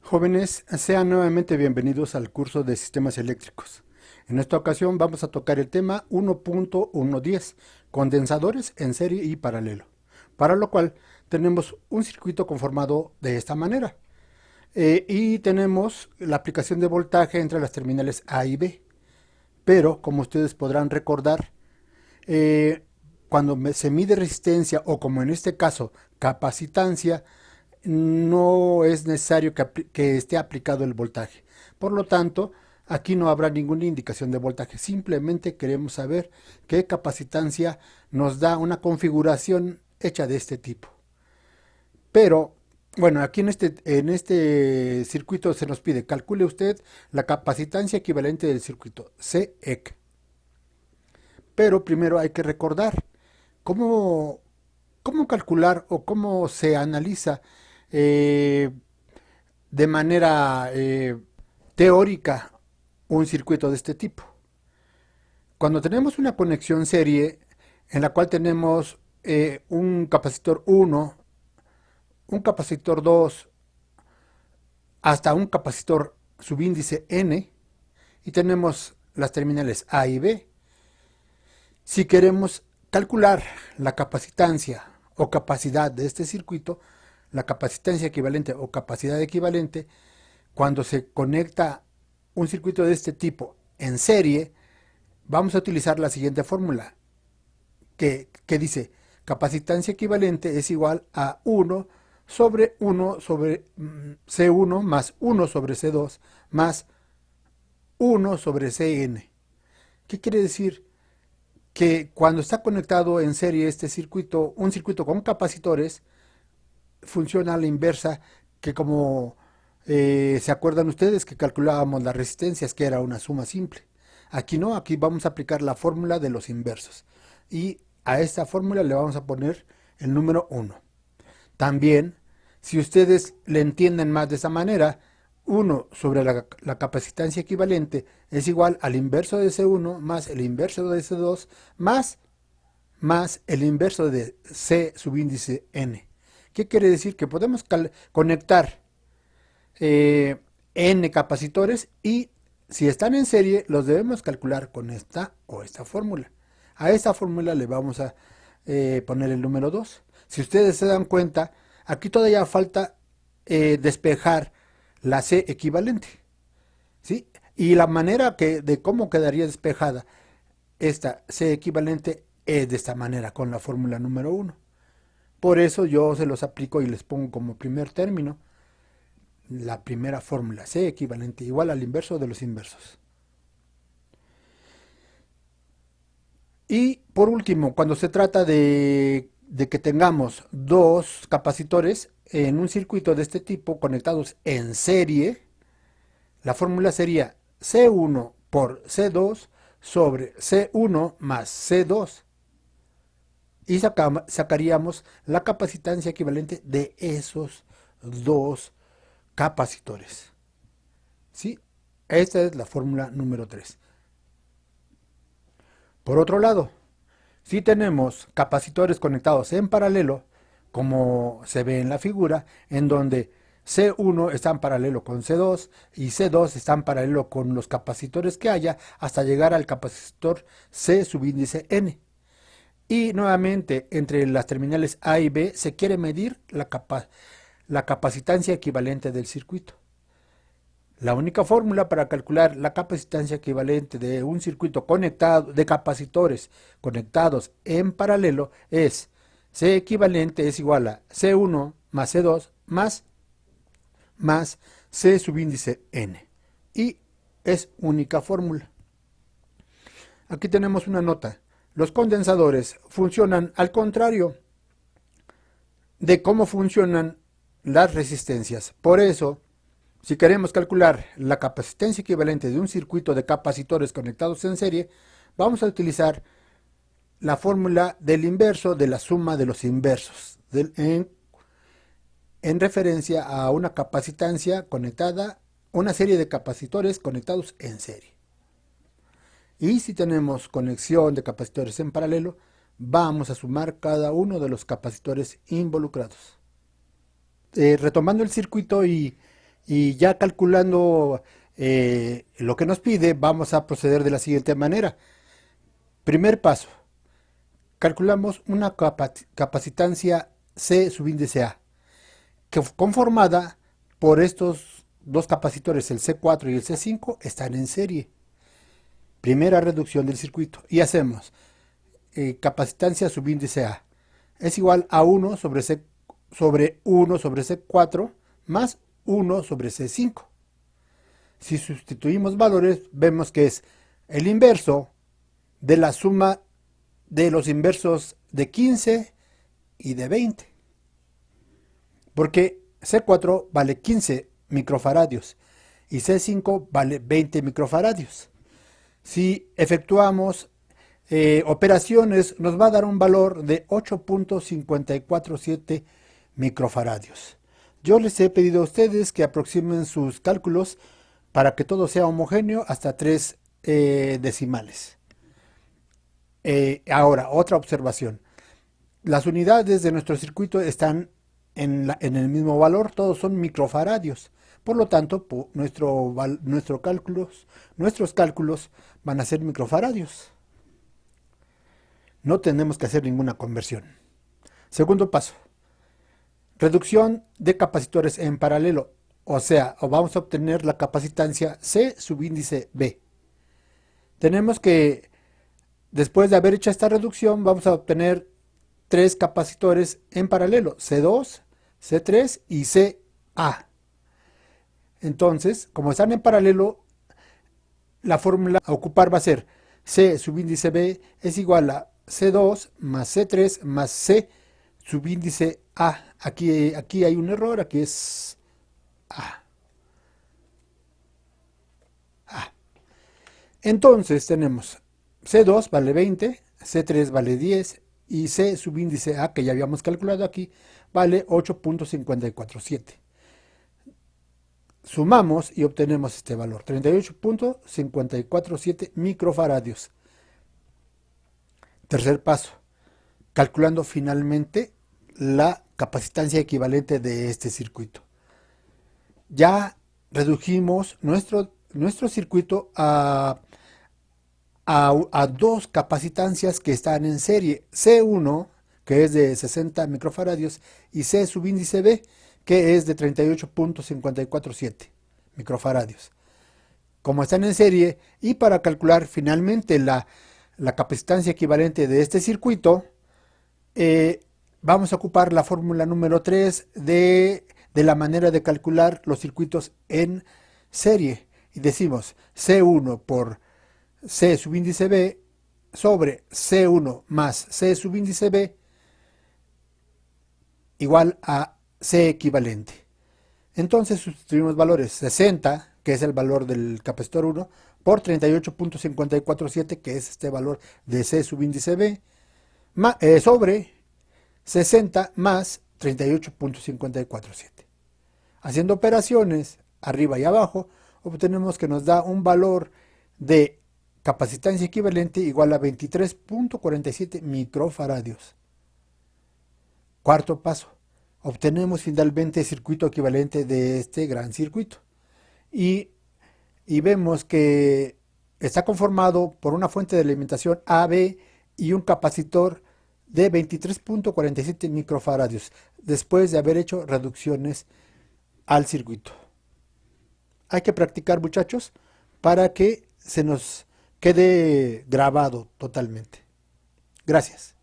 Jóvenes, sean nuevamente bienvenidos al curso de sistemas eléctricos. En esta ocasión vamos a tocar el tema 1.110, condensadores en serie y paralelo, para lo cual tenemos un circuito conformado de esta manera. Y tenemos la aplicación de voltaje entre las terminales A y B. Pero, como ustedes podrán recordar, eh, cuando se mide resistencia o como en este caso capacitancia, no es necesario que esté aplicado el voltaje. Por lo tanto, aquí no habrá ninguna indicación de voltaje. Simplemente queremos saber qué capacitancia nos da una configuración hecha de este tipo. Pero, bueno, aquí en este circuito se nos pide, calcule usted la capacitancia equivalente del circuito, CEC. Pero primero hay que recordar cómo, cómo calcular o cómo se analiza eh, de manera teórica un circuito de este tipo. Cuando tenemos una conexión serie en la cual tenemos un capacitor 1, un capacitor 2, hasta un capacitor subíndice N, y tenemos las terminales A y B, si queremos calcular la capacitancia o capacidad de este circuito, la capacitancia equivalente o capacidad equivalente, cuando se conecta un circuito de este tipo en serie, vamos a utilizar la siguiente fórmula, que dice capacitancia equivalente es igual a 1 sobre 1 sobre C1 más 1 sobre C2 más 1 sobre Cn. ¿Qué quiere decir? Que cuando está conectado en serie este circuito, un circuito con capacitores, funciona a la inversa, que como se acuerdan ustedes que calculábamos las resistencias, que era una suma simple. Aquí no, aquí vamos a aplicar la fórmula de los inversos. Y a esta fórmula le vamos a poner el número 1. También, si ustedes le entienden más de esa manera, 1 sobre la capacitancia equivalente es igual al inverso de C1 más el inverso de C2 más el inverso de C subíndice N. ¿Qué quiere decir? Que podemos conectar N capacitores y si están en serie los debemos calcular con esta o esta fórmula. A esta fórmula le vamos a poner el número 2. Si ustedes se dan cuenta, aquí todavía falta despejar la C equivalente, ¿sí? Y la manera de cómo quedaría despejada esta C equivalente es de esta manera, con la fórmula número 1. Por eso yo se los aplico y les pongo como primer término la primera fórmula, C equivalente igual al inverso de los inversos. Y por último, cuando se trata de que tengamos dos capacitores en un circuito de este tipo conectados en serie, la fórmula sería C1 por C2 sobre C1 más C2. Y sacaríamos la capacitancia equivalente de esos dos capacitores. ¿Sí? Esta es la fórmula número 3. Por otro lado, si tenemos capacitores conectados en paralelo, como se ve en la figura, en donde C1 está en paralelo con C2 y C2 está en paralelo con los capacitores que haya hasta llegar al capacitor C subíndice N. Y nuevamente entre las terminales A y B se quiere medir la capacitancia equivalente del circuito. La única fórmula para calcular la capacitancia equivalente de un circuito conectado de capacitores conectados en paralelo es C equivalente es igual a C1 más C2 más C subíndice N. Y es única fórmula. Aquí tenemos una nota. Los condensadores funcionan al contrario de cómo funcionan las resistencias. Por eso, si queremos calcular la capacitancia equivalente de un circuito de capacitores conectados en serie, vamos a utilizar la fórmula del inverso de la suma de los inversos, en referencia a una capacitancia conectada, una serie de capacitores conectados en serie. Y si tenemos conexión de capacitores en paralelo, vamos a sumar cada uno de los capacitores involucrados. Retomando el circuito y Y ya calculando lo que nos pide, vamos a proceder de la siguiente manera. Primer paso, calculamos una capacitancia C subíndice A, que conformada por estos dos capacitores, el C4 y el C5, están en serie. Primera reducción del circuito. Y hacemos capacitancia subíndice A es igual a 1 sobre 1 sobre C4 más 1 sobre C5. Si sustituimos valores, vemos que es el inverso de la suma de los inversos de 15 y de 20. Porque C4 vale 15 microfaradios y C5 vale 20 microfaradios. Si efectuamos operaciones, nos va a dar un valor de 8.547 microfaradios. Yo les he pedido a ustedes que aproximen sus cálculos para que todo sea homogéneo hasta 3 decimales. Ahora, otra observación. Las unidades de nuestro circuito están en el mismo valor, todos son microfaradios. Por lo tanto, nuestros cálculos van a ser microfaradios. No tenemos que hacer ninguna conversión. Segundo paso. Reducción de capacitores en paralelo. O sea, vamos a obtener la capacitancia C subíndice B. Tenemos que, después de haber hecho esta reducción, vamos a obtener 3 capacitores en paralelo, C2, C3 y CA. Entonces, como están en paralelo, la fórmula a ocupar va a ser C subíndice B es igual a C2 más C3 más C subíndice A. Aquí hay un error, aquí es A. Entonces tenemos C2 vale 20, C3 vale 10 y C subíndice A, que ya habíamos calculado aquí, vale 8.547. Sumamos y obtenemos este valor, 38.547 microfaradios. Tercer paso, calculando finalmente la capacitancia equivalente de este circuito. Ya redujimos nuestro circuito a dos capacitancias que están en serie, C1, que es de 60 microfaradios, y C subíndice B, que es de 38.547 microfaradios. Como están en serie, y para calcular finalmente la capacitancia equivalente de este circuito, vamos a ocupar la fórmula número 3 de la manera de calcular los circuitos en serie. Y decimos C1 por C subíndice B sobre C1 más C subíndice B igual a C equivalente. Entonces sustituimos valores 60, que es el valor del capacitor 1, por 38.547, que es este valor de C subíndice B, sobre 60 más 38.547. Haciendo operaciones arriba y abajo, obtenemos que nos da un valor de capacitancia equivalente igual a 23.47 microfaradios. Cuarto paso, obtenemos finalmente el circuito equivalente de este gran circuito. Y vemos que está conformado por una fuente de alimentación AB y un capacitor de 23.47 microfaradios, después de haber hecho reducciones al circuito. Hay que practicar, muchachos, para que se nos quede grabado totalmente. Gracias.